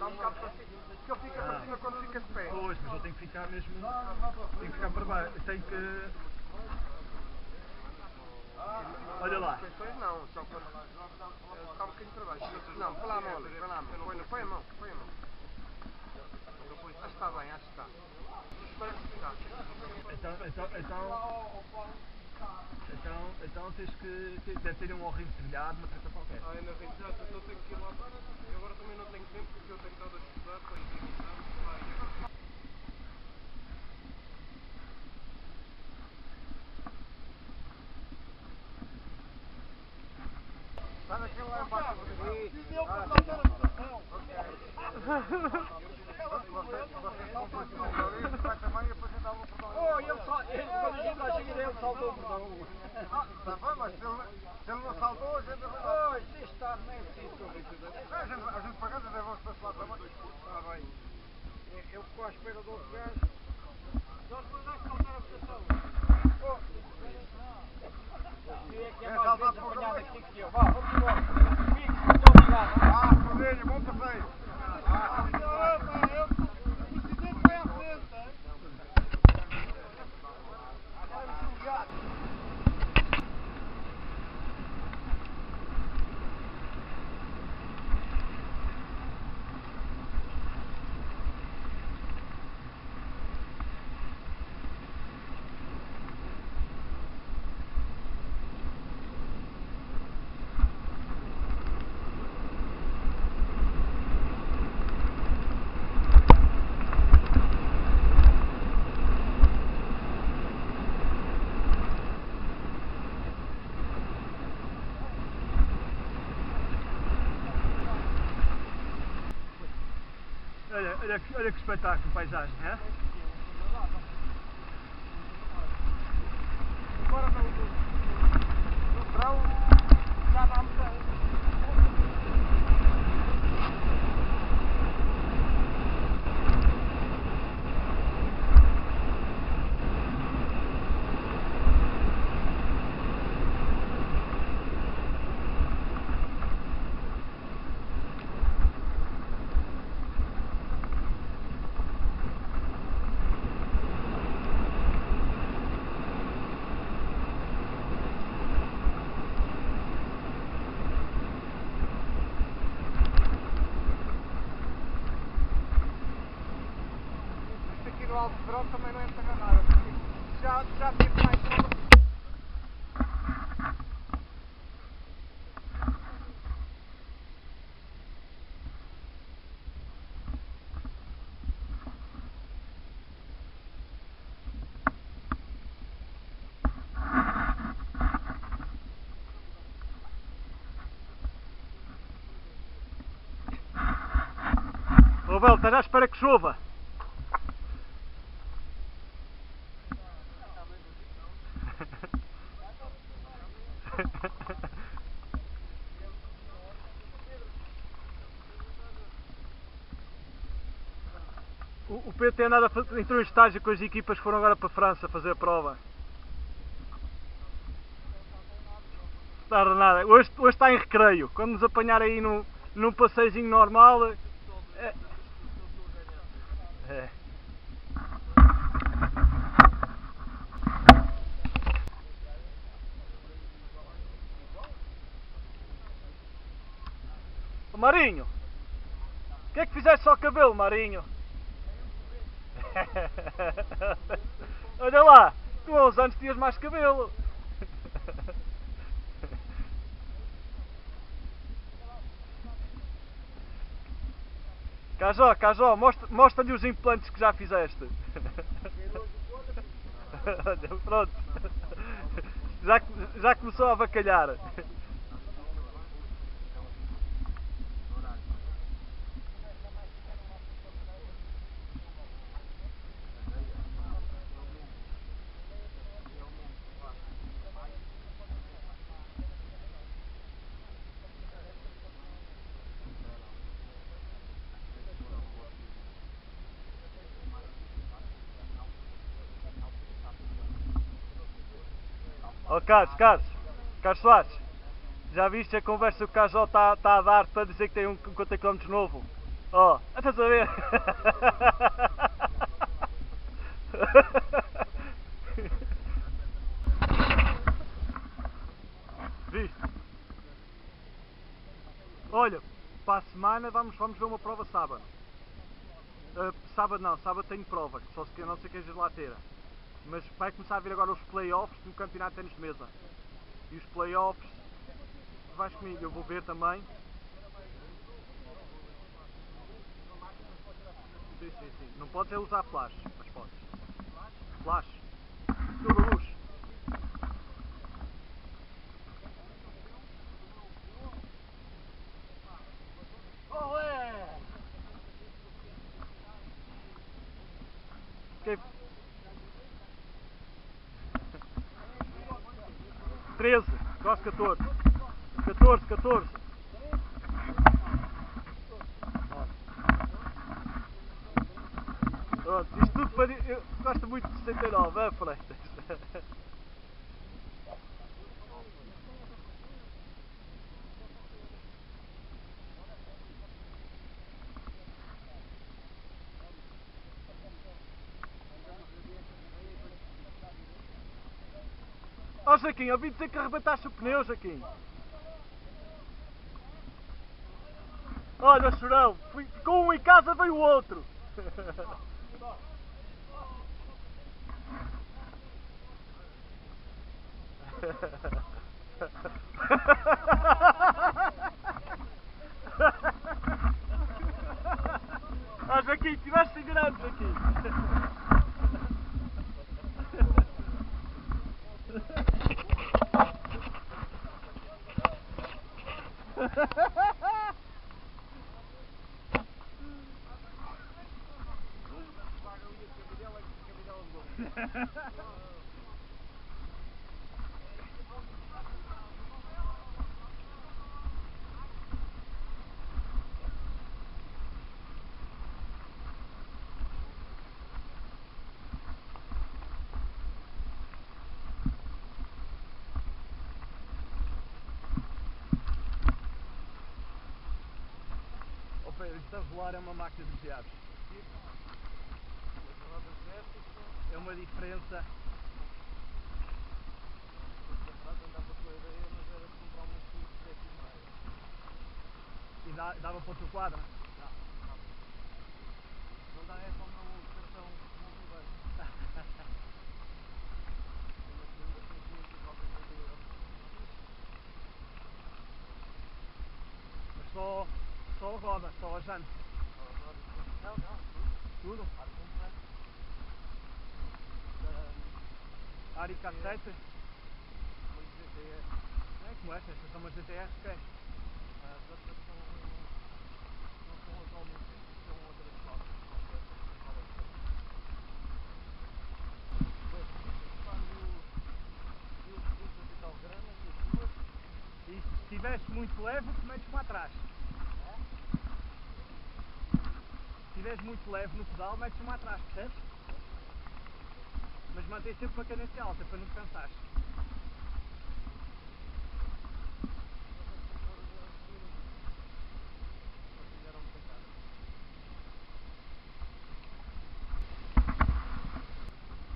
Dá um bocado para cima. Porque ele fica para cima quando fica de pé. Pois, mas ele tem que ficar mesmo. Tem que ficar para baixo. Tem que. Olha lá. As não, só quando. Está um bocadinho para baixo. Não, põe lá a mão ali, põe lá a mão. Põe a mão, põe a mão. Acho que está bem, acho que está. Parece que está. Então tens que. Deve ter um horrível trilhado, uma treta qualquer. É na rede, eu tenho que ir lá. Eu agora também não tenho tempo porque eu tenho estado a estudar para ir visitar. Está naquele lá embaixo do e deu para saltar a votação. Ele saltou o bordão. Está bem, mas se ele não saltou, a gente não. Se está nem preciso. A gente pagando, levamos para esse lado também. Está bem. Eu fico à espera de outro gajo. Jorge, mas vai saltar a votação. Quem é que é mais vezes apanhado aqui que eu? Vá, vamos embora. Fique, muito obrigado. Poderia, bom passeio. O presidente vai à frente, hein? Olha que espetáculo, paisagem, é? Agora no verão já vamos a... No Alto Verão também não é para nada, porque já tive mais uma. Ô Bel, estás à espera que chova? O Pedro tem andado entrou em estágio com as equipas que foram agora para a França fazer a prova. Está nada. Hoje está em recreio. Quando nos apanhar aí num passeizinho normal. É. Marinho, o que é que fizeste ao cabelo, Marinho? Olha lá, tu há uns anos tinhas mais cabelo. Cajó, mostra-lhe os implantes que já fizeste. Olha, pronto. Já começou a avacalhar. Oh Carlos Soares, já viste a conversa que o Cajó está a dar para dizer que tem um conta quilómetros novo? Oh, estás a ver? Viste? Olha, para a semana vamos ver uma prova sábado. Sábado não, sábado tenho prova, só se não sei que é gelateira. Mas vai começar a vir agora os playoffs do campeonato de ténis de mesa. E os playoffs, vais comigo, eu vou ver também. Sim, sim, sim. Não podes é usar flash, mas podes. Flash. Tudo luz. Olé! Que... 13, quase 14. 14. Pronto, isto tudo para... Eu gosto muito de 69, é Freitas? Ó Jaquim, eu ouvi dizer que arrebentaste o pneu, Jaquim. Olha, chorão, ficou um em casa, veio o outro. Ah, Jaquim, tiveste grande, Jaquim. Oh Pedro, isto a rolar é uma máquina de diabos. É uma diferença. E dava para o teu quadro? Não dá, é para o meu cartão multibanco. Mas só a roda, só a jante. Não, tudo? Ari cassete. Não é como esta são umas GTR que é. As outras não são atualmente, são outras marcas. E se estiveres muito leve, metes-me atrás. Se estiveres muito leve no pedal, metes-me atrás, percebes? Mas mantém sempre a cadência alta, para não te cansares.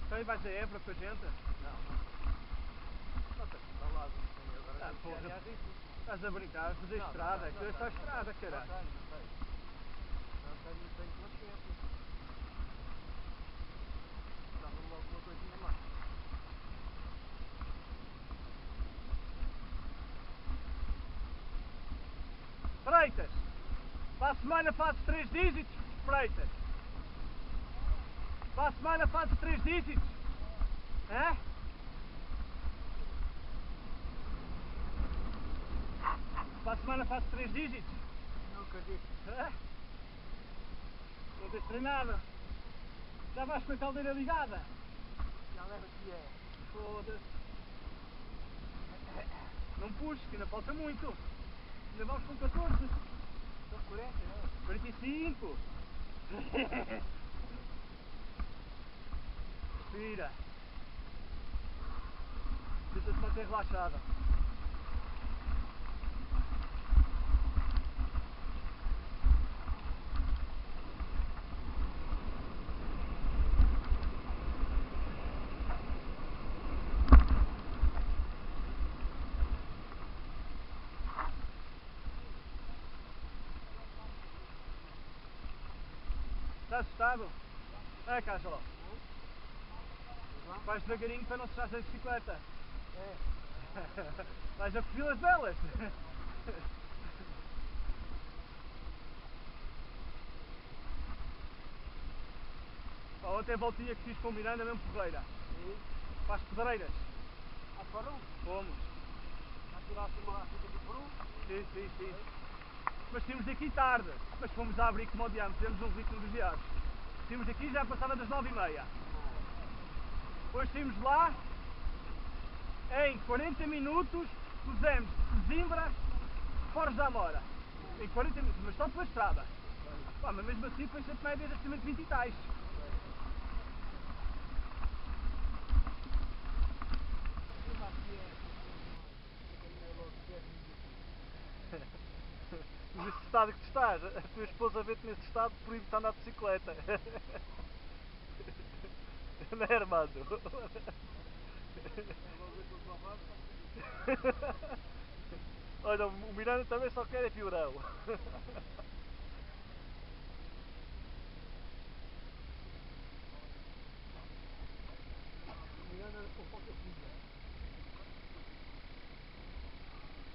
Então aí vais a Évora com a gente? Não. Está lá, agora porra. Estás a brincar, a fazer estrada, aquilo é só estrada, caralho. Não tenho consciência. Dá-me logo uma coisinha mais. Freitas, para a semana fazes 3 dígitos, Freitas. Para a semana fazes 3 dígitos. É? Para a semana fazes 3 dígitos. Nunca disse. É? Não tens treinado. Já vais com a caldeira ligada? Já leva que é. Foda-se. Não puxes, que ainda falta muito. Ainda vamos com 14. São 40, não? 45. Respira. Tenta-te manter relaxada. Estás assustado? É, caixa lá. Vais devagarinho para não sujar a bicicleta. É. Vais a cozi-las delas. Pá, ontem a voltinha que fiz com o Miranda, mesmo porreira. Para as pedreiras. Ah, foram? Fomos. Atiraste uma fita do Peru? Sim, sim, sim. Mas saímos daqui tarde. Mas fomos a abrir como odiamos, temos um ritmo de viagem. Saímos daqui já passava das 9h30. Depois saímos lá, em 40 minutos pusemos de Sesimbra, Forres da Amora. Em 40 minutos, mas só pela estrada. Pá, mas mesmo assim depois sempre média acima de 20 e tais. Nesse estado que tu estás, a tua esposa vê-te nesse estado, proíbe-te andar de bicicleta. Não é, Armando? Olha, o Miranda também só quer é piorão.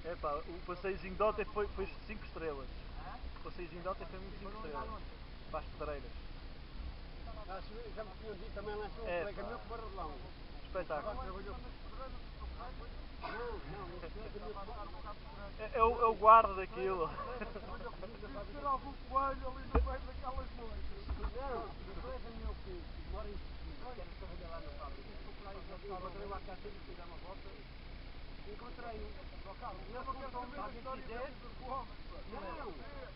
É pá, o passeiozinho de ontem foi 5 estrelas. O passeiozinho de ontem foi muito 5 estrelas. Para as pedreiras. Já me tinham dito também lá um colega meu que foi relão. Espetáculo. Não, É o guarda daquilo. ter algum coelho ali no meio daquelas noites. Não, o colega meu que mora em Sesimbra, que era trabalhar lá na fábrica, encontrei lá cá cedo e dar uma volta, encontrei-o no carro. E ele contou-me, se alguém quiser, não,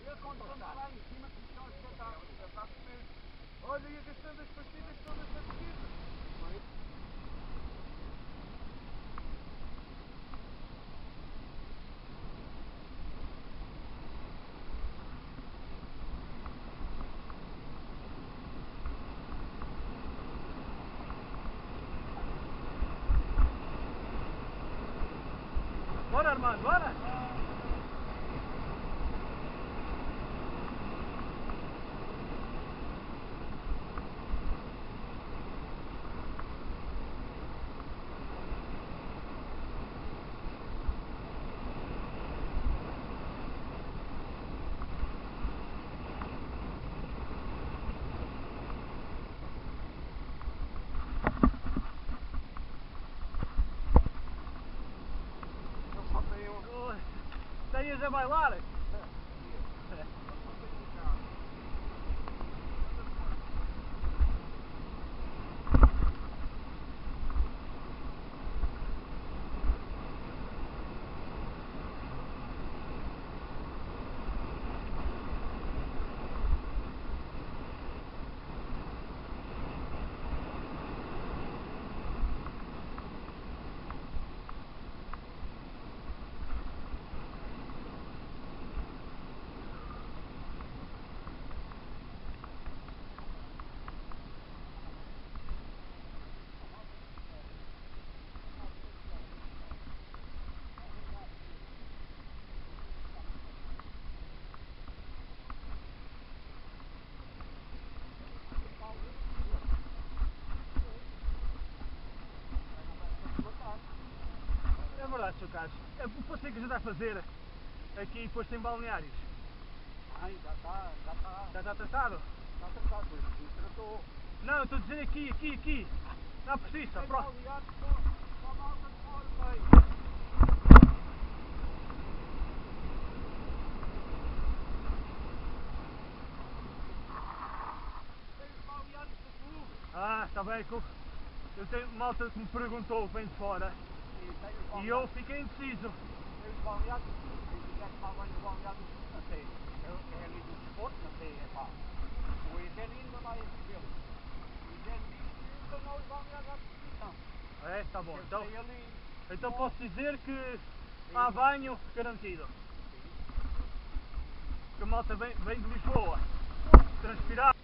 ele contou-me lá em cima que isto é um espetáculo. Olha, ia gastando as pastilhas todas na pesquisa. Bora, Armando, bora! Estarias a bailar? É verdade, Sr. Carlos. É o passeio que a gente vai fazer aqui depois tem balneários. Ai, já está. Já está tratado? Está tratado, pois tratou. Não, eu estou a dizer aqui. Não precisa, próximo. Só a malta de fora, bem. Ah, está bem. Eu tenho malta que me perguntou, vem de fora. E eu fiquei indeciso. Tem os balneados, quem quiser tomar banho no balneado, até é ali do desporto, até é pá. O Eugênio ainda vai a vê-lo. O Eugênio diz que não os balneados à disposição. É, está bom. Ali, Então posso dizer que há banho garantido. Que a malta vem de Lisboa. Transpirar.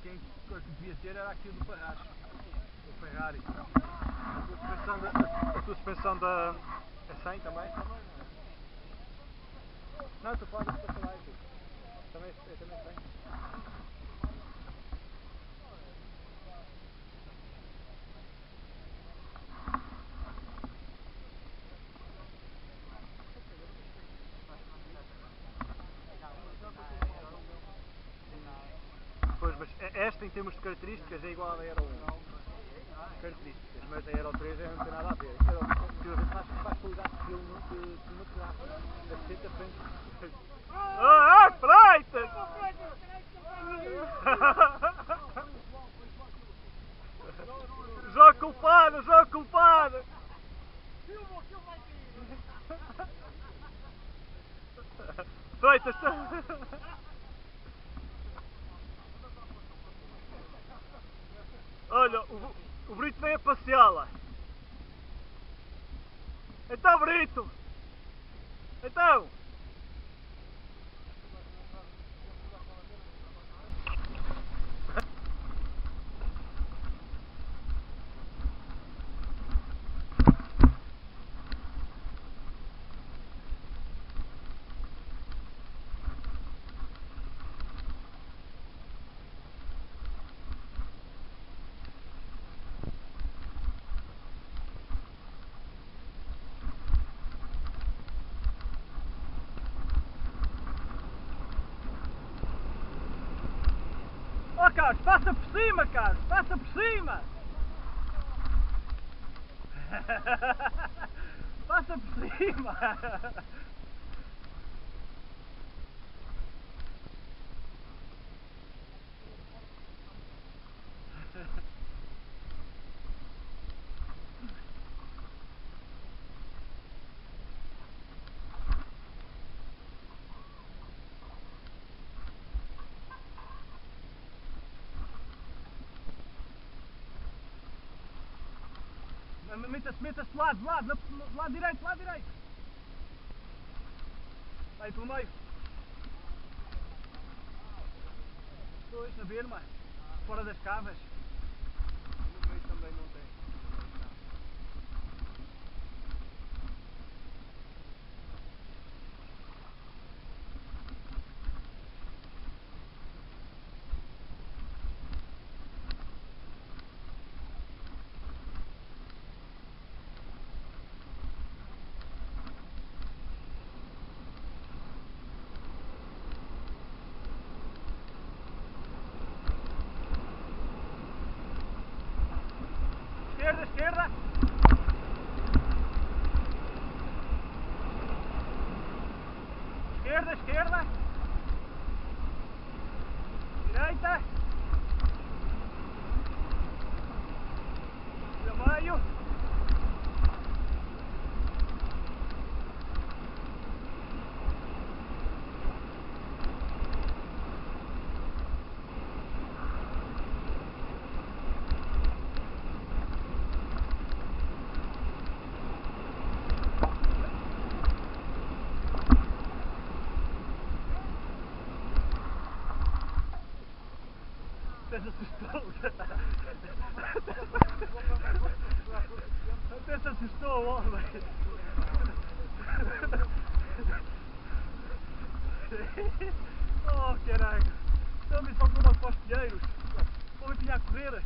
quem devia ter era aquilo do Parracho, o Ferrari. A tua suspensão da... é 100 também? Não, tu podes passar lá aqui. Também tem. Pois, mas esta em termos de características é igual à da Euro 1. Características, mas a Euro 3 não tem nada a ver. A Euro 3 faz qualidade de filme cinematográfica. A 60 frente. Ah, Freitas! Jogo culpado! Freitas! Olha, o Brito vem a passeá-la. Então, Brito! Então! Oh, Carlos, passa por cima, Carlos, passa por cima! Passa por cima! Meta-se do lado direito! Aí pelo meio! Pois, a ver, mano, fora das cavas. No meio também não tem. Esquerda! Esquerda! Direita! Pelo meio! Até se assustou! Até se assustou o homem! Oh, caralho! Estão a ver só como para os pinheiros! Vão me pilhar a correr!